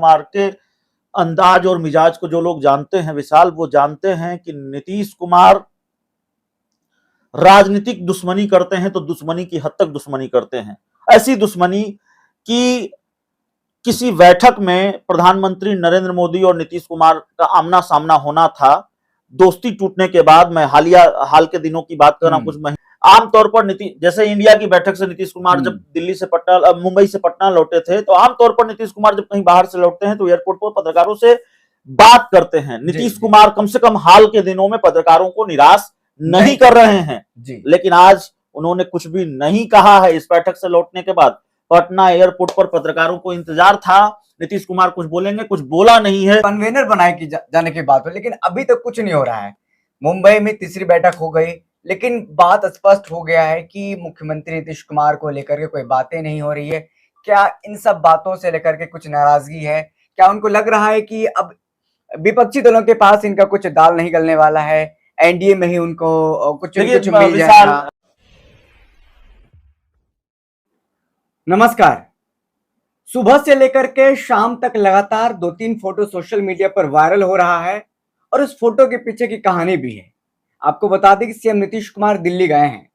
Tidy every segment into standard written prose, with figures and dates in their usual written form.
कुमार के अंदाज और मिजाज को जो लोग जानते हैं विशाल, वो जानते हैं कि नीतीश कुमार राजनीतिक दुश्मनी करते हैं तो दुश्मनी की हद तक दुश्मनी करते हैं। ऐसी दुश्मनी कि किसी बैठक में प्रधानमंत्री नरेंद्र मोदी और नीतीश कुमार का आमना सामना होना था। दोस्ती टूटने के बाद, मैं हाल के दिनों की बात कर रहा हूं, कुछ महीने, आमतौर पर जैसे इंडिया की बैठक से नीतीश कुमार जब मुंबई से पटना लौटे थे, तो आमतौर पर नीतीश कुमार जब कहीं बाहर से लौटते हैं तो एयरपोर्ट पर पत्रकारों से बात करते हैं। नीतीश कुमार कम से कम हाल के दिनों में पत्रकारों को निराश नहीं कर रहे हैं, लेकिन आज उन्होंने कुछ भी नहीं कहा है। इस बैठक से लौटने के बाद पटना एयरपोर्ट पर पत्रकारों को इंतजार था, नीतीश कुमार कुछ बोलेंगे, कुछ बोला नहीं है। कन्वेनर बनाए की जाने की बात है, लेकिन अभी तक कुछ नहीं हो रहा है। मुंबई में तीसरी बैठक हो गई, लेकिन बात स्पष्ट हो गया है कि मुख्यमंत्री नीतीश कुमार को लेकर के कोई बातें नहीं हो रही है। क्या इन सब बातों से लेकर के कुछ नाराजगी है? क्या उनको लग रहा है कि अब विपक्षी दलों के पास इनका कुछ दाल नहीं गलने वाला है, एनडीए में ही उनको कुछ मिल जाएगा? नमस्कार। सुबह से लेकर के शाम तक लगातार 2-3 फोटो सोशल मीडिया पर वायरल हो रहा है और उस फोटो के पीछे की कहानी भी है। आपको बता दें कि सीएम नीतीश कुमार दिल्ली गए हैं।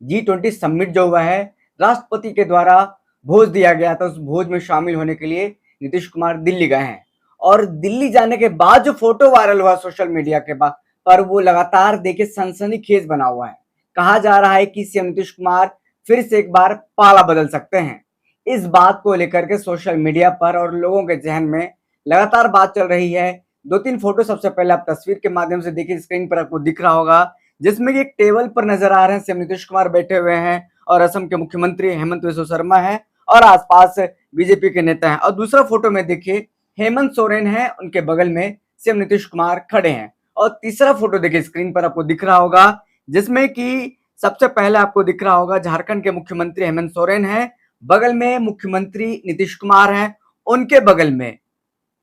G20 समिट जो हुआ है, राष्ट्रपति के द्वारा भोज दिया गया था, उस भोज में शामिल होने के लिए नीतीश कुमार दिल्ली गए हैं। और दिल्ली जाने के बाद जो फोटो वायरल हुआ सोशल मीडिया के बाद पर, वो लगातार देखिए सनसनीखेज बना हुआ है। कहा जा रहा है कि सीएम नीतीश कुमार फिर से एक बार पाला बदल सकते हैं। इस बात को लेकर के सोशल मीडिया पर और लोगों के जहन में लगातार बात चल रही है। 2-3 फोटो सबसे पहले आप तस्वीर के माध्यम से देखिए, स्क्रीन पर आपको दिख रहा होगा, जिसमें एक टेबल पर नजर आ रहे हैं सीएम नीतीश कुमार बैठे हुए हैं और असम के मुख्यमंत्री हेमंत बिस्वा शर्मा है और आसपास बीजेपी के नेता हैं। और दूसरा फोटो में देखिए हेमंत सोरेन है, उनके बगल में सीएम नीतीश कुमार खड़े हैं। और तीसरा फोटो देखिए स्क्रीन पर आपको दिख रहा होगा, जिसमें कि सबसे पहले आपको दिख रहा होगा झारखंड के मुख्यमंत्री हेमंत सोरेन है, बगल में मुख्यमंत्री नीतीश कुमार हैं, उनके बगल में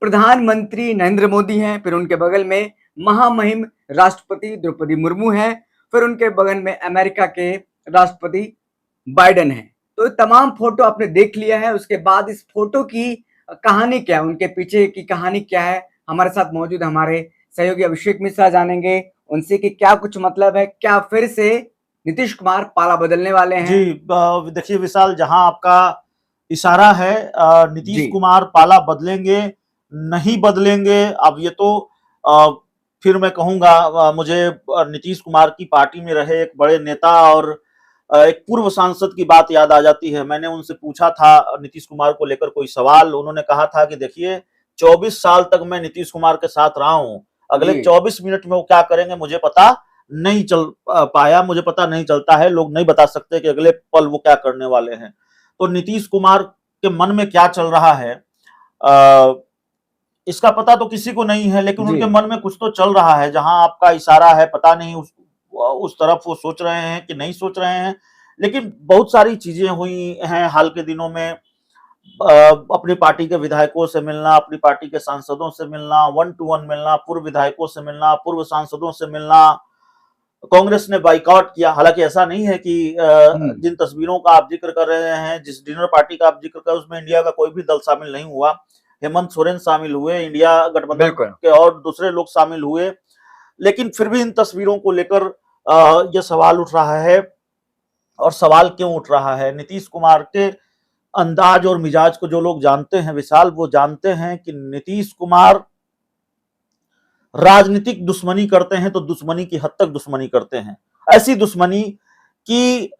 प्रधानमंत्री नरेंद्र मोदी हैं, फिर उनके बगल में महामहिम राष्ट्रपति द्रौपदी मुर्मू हैं, फिर उनके बगल में अमेरिका के राष्ट्रपति बाइडेन हैं। तो तमाम फोटो आपने देख लिया है। उसके बाद इस फोटो की कहानी क्या है, उनके पीछे की कहानी क्या है, हमारे साथ मौजूद हमारे सहयोगी अभिषेक मिश्रा जानेंगे उनसे कि क्या कुछ मतलब है, क्या फिर से नीतीश कुमार पाला बदलने वाले हैं? जी देखिए विशाल, जहां आपका इशारा है, नीतीश कुमार पाला बदलेंगे नहीं बदलेंगे, अब ये तो फिर मैं कहूंगा, मुझे नीतीश कुमार की पार्टी में रहे एक बड़े नेता और एक पूर्व सांसद की बात याद आ जाती है। मैंने उनसे पूछा था नीतीश कुमार को लेकर कोई सवाल, उन्होंने कहा था कि देखिए 24 साल तक मैं नीतीश कुमार के साथ रहा हूं, अगले 24 मिनट में वो क्या करेंगे मुझे पता नहीं चल पाया, मुझे पता नहीं चलता है, लोग नहीं बता सकते कि अगले पल वो क्या करने वाले हैं। तो नीतीश कुमार के मन में क्या चल रहा है इसका पता तो किसी को नहीं है, लेकिन उनके मन में कुछ तो चल रहा है। जहां आपका इशारा है, पता नहीं उस तरफ वो सोच रहे हैं कि नहीं सोच रहे हैं। लेकिन बहुत सारी चीजें हुई हैं हाल के दिनों में, अपनी पार्टी के विधायकों से मिलना, अपनी पार्टी के सांसदों से मिलना, 1 to 1 मिलना, पूर्व विधायकों से मिलना, पूर्व सांसदों से मिलना। कांग्रेस ने बाइकआउट किया, हालांकि ऐसा नहीं है कि जिन तस्वीरों का आप जिक्र कर रहे हैं, जिस डिनर पार्टी का आप जिक्र कर रहे हैं, उसमें इंडिया का कोई भी दल शामिल नहीं हुआ। हेमंत सोरेन शामिल हुए, इंडिया गठबंधन के और दूसरे लोग शामिल हुए, लेकिन फिर भी इन तस्वीरों को लेकर यह सवाल उठ रहा है। और सवाल क्यों उठ रहा है? नीतीश कुमार के अंदाज और मिजाज को जो लोग जानते हैं विशाल, वो जानते हैं कि नीतीश कुमार राजनीतिक दुश्मनी करते हैं तो दुश्मनी की हद तक दुश्मनी करते हैं। ऐसी दुश्मनी कि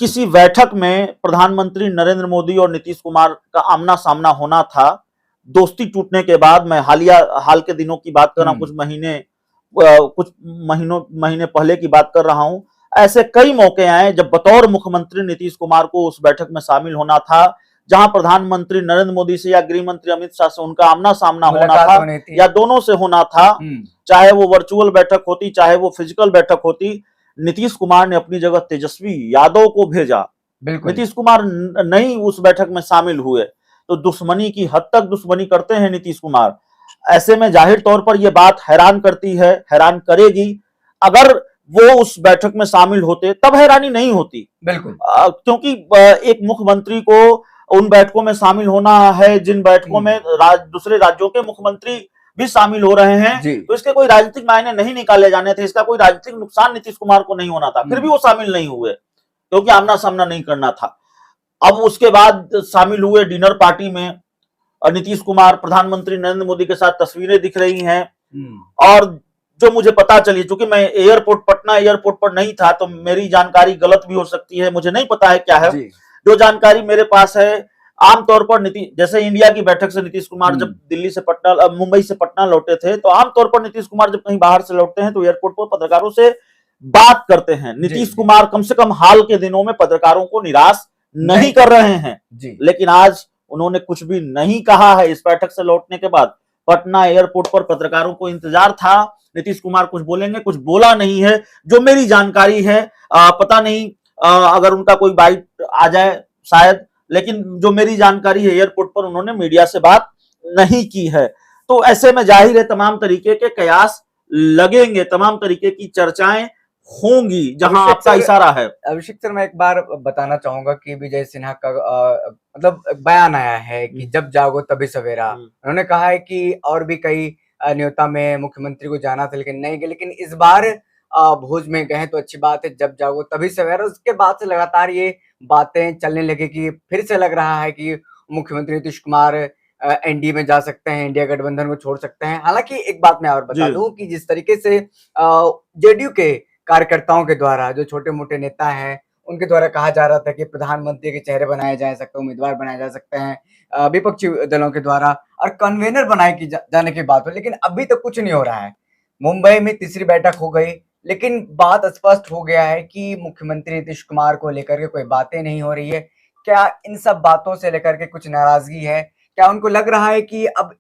किसी बैठक में प्रधानमंत्री नरेंद्र मोदी और नीतीश कुमार का आमना सामना होना था। दोस्ती टूटने के बाद, मैं हाल के दिनों की बात कर रहा हूं, कुछ महीने पहले की बात कर रहा हूं। ऐसे कई मौके आए जब बतौर मुख्यमंत्री नीतीश कुमार को उस बैठक में शामिल होना था, जहां प्रधानमंत्री नरेंद्र मोदी से या गृह मंत्री अमित शाह से उनका आमना सामना होना था, या दोनों से होना था। चाहे वो वर्चुअल बैठक होती, चाहे वो फिजिकल बैठक होती, नीतीश कुमार ने अपनी जगह तेजस्वी यादव को भेजा। नीतीश कुमार नहीं उस बैठक में शामिल हुए, तो दुश्मनी की हद तक दुश्मनी करते हैं नीतीश कुमार। ऐसे में जाहिर तौर पर यह बात हैरान करती है, हैरान करेगी। अगर वो उस बैठक में शामिल होते तब हैरानी नहीं होती, बिल्कुल, क्योंकि एक मुख्यमंत्री को उन बैठकों में शामिल होना है जिन बैठकों में दूसरे राज्यों के मुख्यमंत्री भी शामिल हो रहे हैं, तो इसके कोई राजनीतिक मायने नहीं निकाले जाने थे, इसका कोई राजनीतिक नुकसान नीतीश कुमार को नहीं होना था, फिर भी वो शामिल नहीं हुए क्योंकि आमना सामना नहीं करना था। अब उसके बाद शामिल हुए डिनर पार्टी में, और नीतीश कुमार प्रधानमंत्री नरेंद्र मोदी के साथ तस्वीरें दिख रही हैं। और जो मुझे पता चली, क्योंकि मैं पटना एयरपोर्ट पर नहीं था, तो मेरी जानकारी गलत भी हो सकती है, मुझे नहीं पता है क्या है। जो जानकारी मेरे पास है, आमतौर पर जैसे इंडिया की बैठक से नीतीश कुमार जब मुंबई से पटना लौटे थे, तो आमतौर पर नीतीश कुमार जब कहीं बाहर से लौटते हैं तो एयरपोर्ट पर पत्रकारों से बात करते हैं। नीतीश कुमार कम से कम हाल के दिनों में पत्रकारों को निराश नहीं कर रहे हैं, लेकिन आज उन्होंने कुछ भी नहीं कहा है। इस बैठक से लौटने के बाद पटना एयरपोर्ट पर पत्रकारों को इंतजार था, नीतीश कुमार कुछ बोलेंगे, कुछ बोला नहीं है। जो मेरी जानकारी है, पता नहीं अगर उनका कोई बाइट आ जाए शायद, लेकिन जो मेरी जानकारी है, एयरपोर्ट पर उन्होंने मीडिया से बात नहीं की है। तो ऐसे में जाहिर है तमाम तरीके के कयास लगेंगे, तमाम तरीके की चर्चाएं होंगी जहां आपका इशारा है। अभिषेक सर, मैं एक बार बताना चाहूंगा कि विजय सिन्हा का मतलब बयान आया है कि जब जागो तभी सवेरा। उन्होंने कहा है कि और भी कई न्योता में मुख्यमंत्री को जाना था लेकिन नहीं गए, लेकिन इस बार भोज में गए तो अच्छी बात है, जब जागो तभी सवेरा। उसके बाद से लगातार ये बातें चलने लगी कि फिर से लग रहा है कि मुख्यमंत्री नीतीश कुमार एनडीए में जा सकते हैं, इंडिया गठबंधन को छोड़ सकते हैं। हालांकि एक बात मैं और बता दूं कि जिस तरीके से जेडीयू के कार्यकर्ताओं के द्वारा, जो छोटे मोटे नेता हैं, उनके द्वारा कहा जा रहा था कि प्रधानमंत्री के चेहरे बनाए जा सकते हैं, उम्मीदवार बनाए जा सकते हैं विपक्षी दलों के द्वारा, और कन्वेनर बनाए जाने की बात हो, लेकिन अभी तक कुछ नहीं हो रहा है। मुंबई में तीसरी बैठक हो गई, लेकिन बात स्पष्ट हो गया है कि मुख्यमंत्री नीतीश कुमार को लेकर के कोई बातें नहीं हो रही है। क्या इन सब बातों से लेकर के कुछ नाराजगी है? क्या उनको लग रहा है कि अब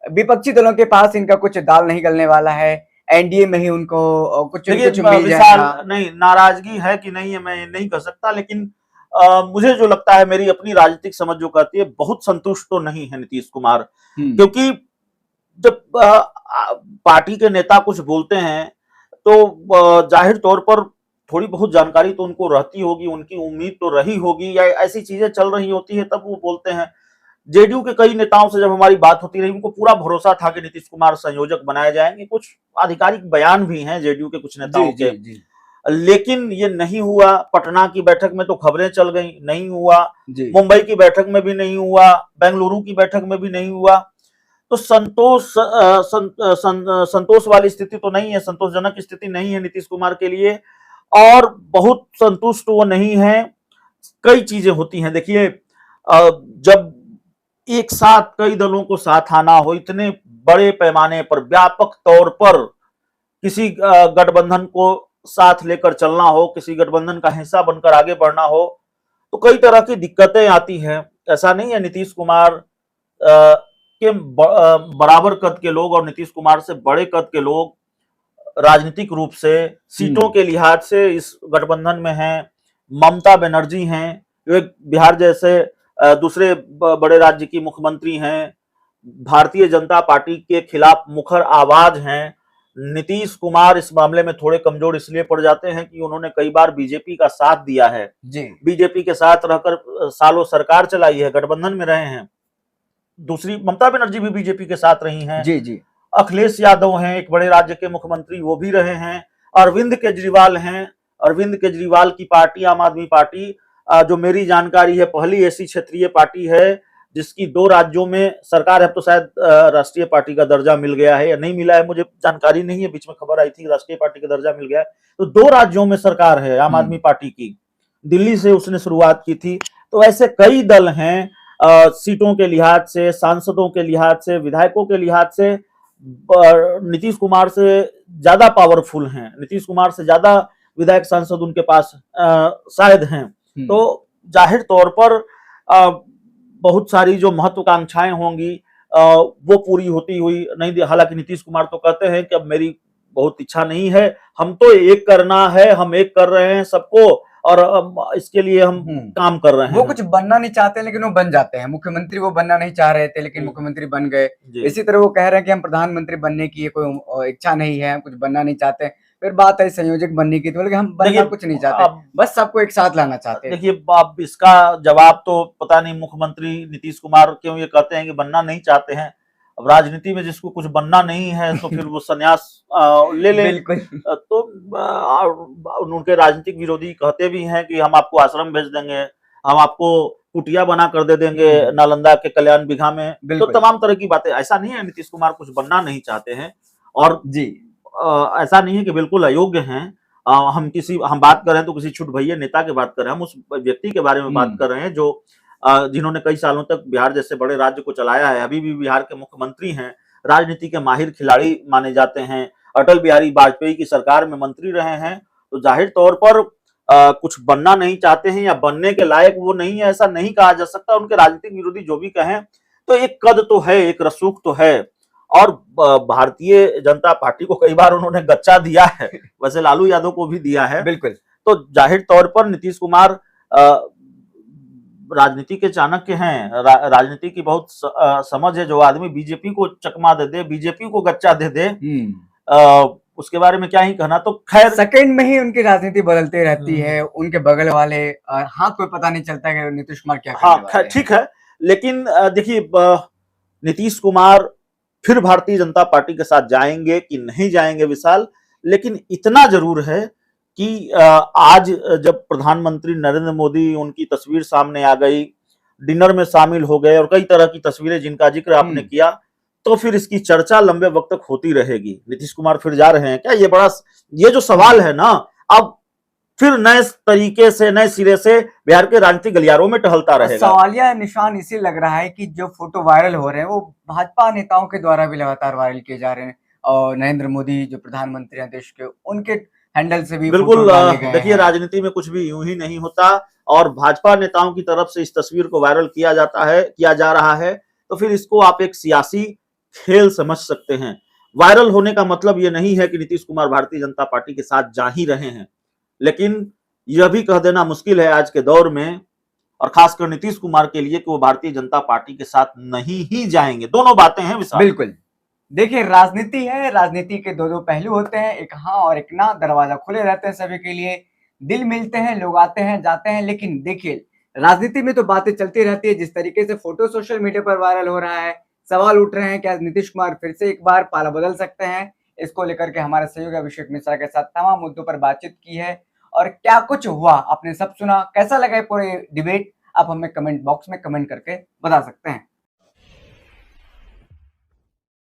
विपक्षी दलों के पास इनका कुछ दाल नहीं गलने वाला है, एनडीए में ही उनको कुछ मिल जाएगा? नहीं, नाराजगी है कि नहीं है मैं नहीं कह सकता, लेकिन मुझे जो लगता है, मेरी अपनी राजनीतिक समझ जो कहती है, बहुत संतुष्ट तो नहीं है नीतीश कुमार। क्योंकि जब पार्टी के नेता कुछ बोलते हैं तो जाहिर तौर पर थोड़ी बहुत जानकारी तो उनको रहती होगी, उनकी उम्मीद तो रही होगी, या ऐसी चीजें चल रही होती है तब वो बोलते हैं। जेडीयू के कई नेताओं से जब हमारी बात होती रही, उनको पूरा भरोसा था कि नीतीश कुमार संयोजक बनाए जाएंगे। कुछ आधिकारिक बयान भी हैं जेडीयू के कुछ नेताओं के, लेकिन ये नहीं हुआ। पटना की बैठक में तो खबरें चल गई, नहीं हुआ। मुंबई की बैठक में भी नहीं हुआ, बेंगलुरु की बैठक में भी नहीं हुआ। तो संतोष वाली स्थिति तो नहीं है, संतोषजनक स्थिति नहीं है नीतीश कुमार के लिए, और बहुत संतुष्ट वो नहीं है। कई चीजें होती हैं, देखिए, जब एक साथ कई दलों को साथ आना हो, इतने बड़े पैमाने पर व्यापक तौर पर किसी गठबंधन को साथ लेकर चलना हो, किसी गठबंधन का हिस्सा बनकर आगे बढ़ना हो, तो कई तरह की दिक्कतें आती हैं। ऐसा नहीं है, नीतीश कुमार के बराबर कद के लोग और नीतीश कुमार से बड़े कद के लोग राजनीतिक रूप से, सीटों के लिहाज से इस गठबंधन में हैं। ममता बनर्जी हैं, जो बिहार जैसे दूसरे बड़े राज्य की मुख्यमंत्री हैं, भारतीय जनता पार्टी के खिलाफ मुखर आवाज हैं। नीतीश कुमार इस मामले में थोड़े कमजोर इसलिए पड़ जाते हैं कि उन्होंने कई बार बीजेपी का साथ दिया है, बीजेपी के साथ रहकर सालों सरकार चलाई है, गठबंधन में रहे हैं। दूसरी, ममता बनर्जी भी बीजेपी के साथ रही हैं। अखिलेश यादव हैं, एक बड़े राज्य के मुख्यमंत्री, वो भी रहे हैं। अरविंद केजरीवाल हैं, अरविंद केजरीवाल की पार्टी आम आदमी पार्टी, जो मेरी जानकारी है पहली ऐसी क्षेत्रीय पार्टी है जिसकी 2 राज्यों में सरकार है। अब तो शायद राष्ट्रीय पार्टी का दर्जा मिल गया है या नहीं मिला है, मुझे जानकारी नहीं है। बीच में खबर आई थी राष्ट्रीय पार्टी का दर्जा मिल गया है। तो 2 राज्यों में सरकार है आम आदमी पार्टी की, दिल्ली से उसने शुरुआत की थी। तो ऐसे कई दल हैं, सीटों के लिहाज से, सांसदों के लिहाज से, विधायकों के लिहाज से नीतीश कुमार से ज्यादा पावरफुल हैं, नीतीश कुमार से ज्यादा विधायक सांसद उनके पास शायद हैं। तो जाहिर तौर पर बहुत सारी जो महत्वाकांक्षाएं होंगी वो पूरी होती हुई नहीं। हालांकि नीतीश कुमार तो कहते हैं कि अब मेरी बहुत इच्छा नहीं है, हम तो एक करना है, हम एक कर रहे हैं सबको, और इसके लिए हम काम कर रहे हैं। वो कुछ बनना नहीं चाहते लेकिन वो बन जाते हैं। मुख्यमंत्री वो बनना नहीं चाह रहे थे लेकिन मुख्यमंत्री बन गए। इसी तरह वो कह रहे हैं कि हम प्रधानमंत्री बनने की कोई इच्छा नहीं है, कुछ बनना नहीं चाहते, फिर बात है संयोजक बनने की, तो बोले कि हम बनना देखिए, कुछ नहीं चाहते, अब बस सबको एक साथ लाना चाहते हैं। देखिए, अब इसका जवाब तो पता नहीं मुख्यमंत्री नीतीश कुमार क्यों ये कहते हैं कि बनना नहीं चाहते हैं। अब राजनीति में जिसको कुछ बनना नहीं है तो फिर वो संन्यास ले ले। बिल्कुल। तो उनके राजनीतिक विरोधी कहते भी हैं कि हम आपको आश्रम भेज देंगे, हम आपको कुटिया बना कर दे देंगे नालंदा के कल्याण बिघा में। तो बिल्कुल। तमाम तरह की बातें, ऐसा नहीं है नीतीश कुमार कुछ बनना नहीं चाहते हैं, और जी। ऐसा नहीं है कि बिल्कुल अयोग्य हैं। हम बात कर रहे हैं तो किसी छुट भैया नेता की बात कर रहे हैं, हम उस व्यक्ति के बारे में बात कर रहे हैं जो जिन्होंने कई सालों तक बिहार जैसे बड़े राज्य को चलाया है, अभी भी बिहार के मुख्यमंत्री हैं, राजनीति के माहिर खिलाड़ी माने जाते हैं, अटल बिहारी वाजपेयी की सरकार में मंत्री रहे हैं। तो जाहिर तौर पर कुछ बनना नहीं चाहते हैं या बनने के लायक वो नहीं है, ऐसा नहीं कहा जा सकता। उनके राजनीतिक विरोधी जो भी कहें, तो एक कद तो है, एक रसूख तो है, और भारतीय जनता पार्टी को कई बार उन्होंने गच्चा दिया है, वैसे लालू यादव को भी दिया है। बिल्कुल। तो जाहिर तौर पर नीतीश कुमार राजनीति के चाणक्य हैं, राजनीति की बहुत समझ है। जो आदमी बीजेपी को चकमा दे दे, बीजेपी को गच्चा दे दे, उसके बारे में क्या ही कहना। तो खैर, सेकंड में ही उनकी राजनीति बदलती रहती है, उनके बगल वाले हाथ कोई पता नहीं चलता कि नीतीश कुमार क्या करने वाले हैं। ठीक है, लेकिन देखिए, नीतीश कुमार फिर भारतीय जनता पार्टी के साथ जाएंगे कि नहीं जाएंगे विशाल, लेकिन इतना जरूर है कि आज जब प्रधानमंत्री नरेंद्र मोदी, उनकी तस्वीर सामने आ गई, डिनर में शामिल हो गए, और कई तरह की तस्वीरें जिनका जिक्र आपने किया, तो फिर इसकी चर्चा लंबे वक्त तक होती रहेगी। नीतीश कुमार फिर जा रहे हैं क्या, ये जो सवाल है ना, अब फिर नए तरीके से, नए सिरे से बिहार के राजनीतिक गलियारों में टहलता रहेगा। सवालिया निशान इसी लग रहा है कि जो फोटो वायरल हो रहे हैं वो भाजपा नेताओं के द्वारा भी लगातार वायरल किए जा रहे हैं, और नरेंद्र मोदी जो प्रधानमंत्री हैं देश के, उनके हैंडल से भी बिल्कुल। देखिए, राजनीति में कुछ भी यूं ही नहीं होता, और भाजपा नेताओं की तरफ से इस तस्वीर को वायरल किया जा रहा है, तो फिर इसको आप एक सियासी खेल समझ सकते हैं। वायरल होने का मतलब ये नहीं है कि नीतीश कुमार भारतीय जनता पार्टी के साथ जा ही रहे हैं, लेकिन यह भी कह देना मुश्किल है आज के दौर में, और खासकर नीतीश कुमार के लिए, कि वो भारतीय जनता पार्टी के साथ नहीं ही जाएंगे। दोनों बातें हैं विशाल। बिल्कुल। देखिए, राजनीति है, राजनीति के दो पहलू होते हैं, एक हाँ और एक ना। दरवाजा खुले रहते हैं सभी के लिए, दिल मिलते हैं, लोग आते हैं जाते हैं, लेकिन देखिए राजनीति में तो बातें चलती रहती है। जिस तरीके से फोटो सोशल मीडिया पर वायरल हो रहा है, सवाल उठ रहे हैं क्या नीतीश कुमार फिर से एक बार पाला बदल सकते हैं। इसको लेकर के हमारे सहयोगी अभिषेक मिश्रा के साथ तमाम मुद्दों पर बातचीत की है, और क्या कुछ हुआ आपने सब सुना। कैसा लगा पूरे डिबेट, आप हमें कमेंट बॉक्स में कमेंट करके बता सकते हैं।